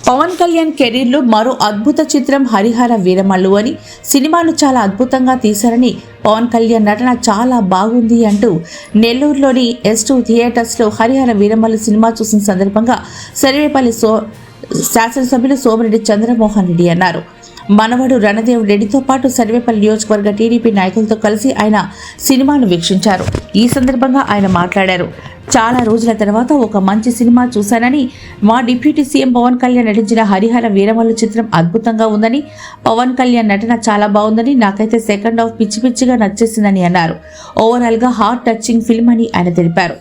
Pawan Kalyan career లో మరో అద్భుత చిత్రం హరిహర వీరమల్లు అని, సినిమాను చాలా అద్భుతంగా తీశారని, పవన్ కళ్యాణ్ నటన చాలా బాగుంది అంటూ నెల్లూరులోని S2 థియేటర్స్ లో హరిహర వీరమల్లు సినిమా చూసిన సందర్భంగా సర్వేపల్లి శాసనసభ్యులు సోమిరెడ్డి చంద్రమోహన్ రెడ్డి అన్నారు. మనవడు రణదేవ్ రెడ్డితో పాటు సర్వేపల్లి నియోజకవర్గ టీడీపీ నాయకులతో కలిసి ఆయన సినిమాను వీక్షించారు. ఈ సందర్భంగా ఆయన మాట్లాడారు. చాలా రోజుల తర్వాత ఒక మంచి సినిమా చూశానని, మా డిప్యూటీ సీఎం పవన్ కళ్యాణ్ నటించిన హరిహర వీరమల్లు చిత్రం అద్భుతంగా ఉందని, పవన్ కళ్యాణ్ నటన చాలా బాగుందని, నాకైతే సెకండ్ హాఫ్ పిచ్చి పిచ్చిగా నచ్చేసిందని అన్నారు. ఓవరాల్ గా హార్ట్ టచింగ్ ఫిల్మ్ అని ఆయన తెలిపారు.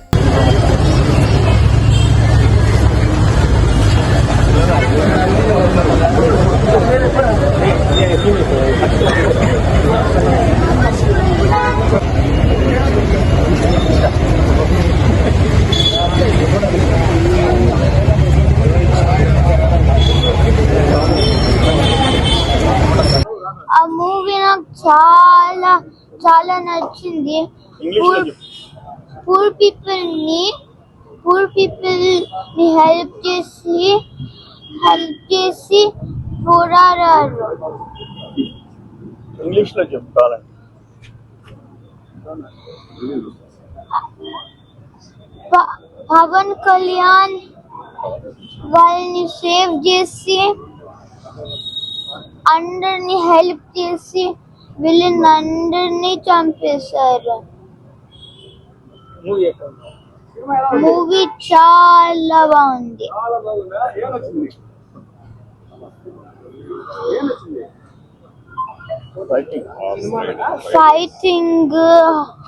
ఆ మూవీ నాకు చాలా చాలా నచ్చింది. పూర్ పీపుల్ ని హెల్ప్ చేసి పోరాడారు. ఇంగ్లీష్ లో చెప్తాను. పవన్ కళ్యాణ్ వాళ్ళని సేవ్ చేసి, అందరిని హెల్ప్ చేసి, వీళ్ళని అందరినీ చంపేశారు. మూవీ చాలా బాగుంది. ఫైటింగ్,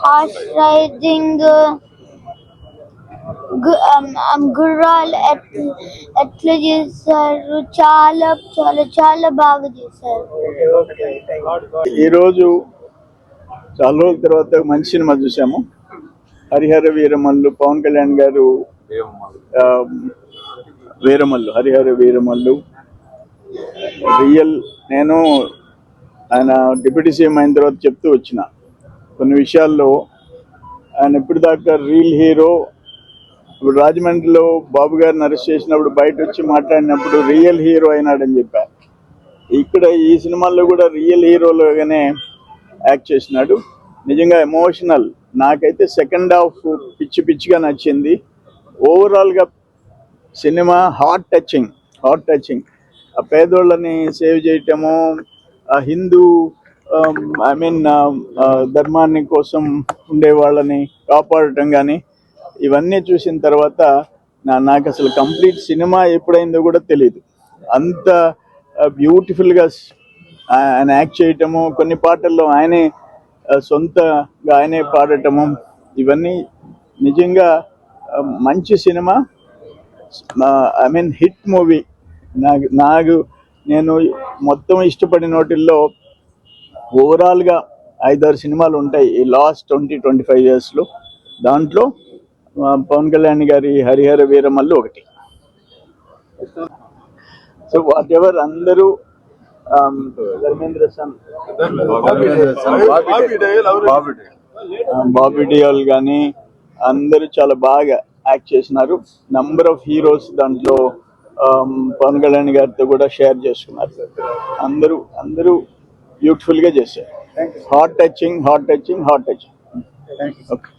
హార్స్ రైడింగ్, గుర్రాలు ఎట్లా చేశారు, చాలా చాలా చాలా బాగా చేశారు. ఈరోజు చాలా రోజుల తర్వాత మంచి సినిమా చూసాము. హరిహర వీరమల్లు, పవన్ కళ్యాణ్ గారు వీరమల్లు, హరిహర వీరమల్లు రియల్. నేను ఆయన డిప్యూటీ సీఎం అయిన తర్వాత చెప్తూ వచ్చిన కొన్ని విషయాల్లో, ఆయన ఇప్పటిదాకా రియల్ హీరో. ఇప్పుడు రాజమండ్రిలో బాబు గారిని అరెస్ట్ చేసినప్పుడు బయట వచ్చి మాట్లాడినప్పుడు రియల్ హీరో అయినాడని చెప్పారు. ఇక్కడ ఈ సినిమాల్లో కూడా రియల్ హీరోలుగానే యాక్ట్ చేసినాడు. నిజంగా ఎమోషనల్. నాకైతే సెకండ్ హాఫ్ పిచ్చి పిచ్చిగా నచ్చింది. ఓవరాల్గా సినిమా హార్ట్ టచింగ్. ఆ పేదోళ్ళని సేవ్ చేయటము, ఆ హిందూ ధర్మాన్ని కోసం ఉండే వాళ్ళని కాపాడటం కానీ, ఇవన్నీ చూసిన తర్వాత నాకు అసలు కంప్లీట్ సినిమా ఎప్పుడైందో కూడా తెలియదు. అంత బ్యూటిఫుల్గా ఆయన యాక్ట్ చేయటము, కొన్ని పాటల్లో ఆయనే సొంతగా ఆయనే పాడటము, ఇవన్నీ నిజంగా మంచి సినిమా. Hit movie. నేను మొత్తం ఇష్టపడిన వాటిల్లో ఓవరాల్గా 5-6 సినిమాలు ఉంటాయి ఈ లాస్ట్ 20-25 yearsలో. దాంట్లో పవన్ కళ్యాణ్ గారి హరిహర వీరమల్లు ఒకటి. సో వాట్ ఎవర్ అందరూ ధర్మేంద్ర బాబీ డియోల్ కానీ అందరూ చాలా బాగా యాక్ట్ చేసినారు. నంబర్ ఆఫ్ హీరోస్ దాంట్లో పవన్ కళ్యాణ్ గారితో కూడా షేర్ చేసుకున్నారు. అందరూ బ్యూటిఫుల్గా చేశారు. Heart touching. ఓకే.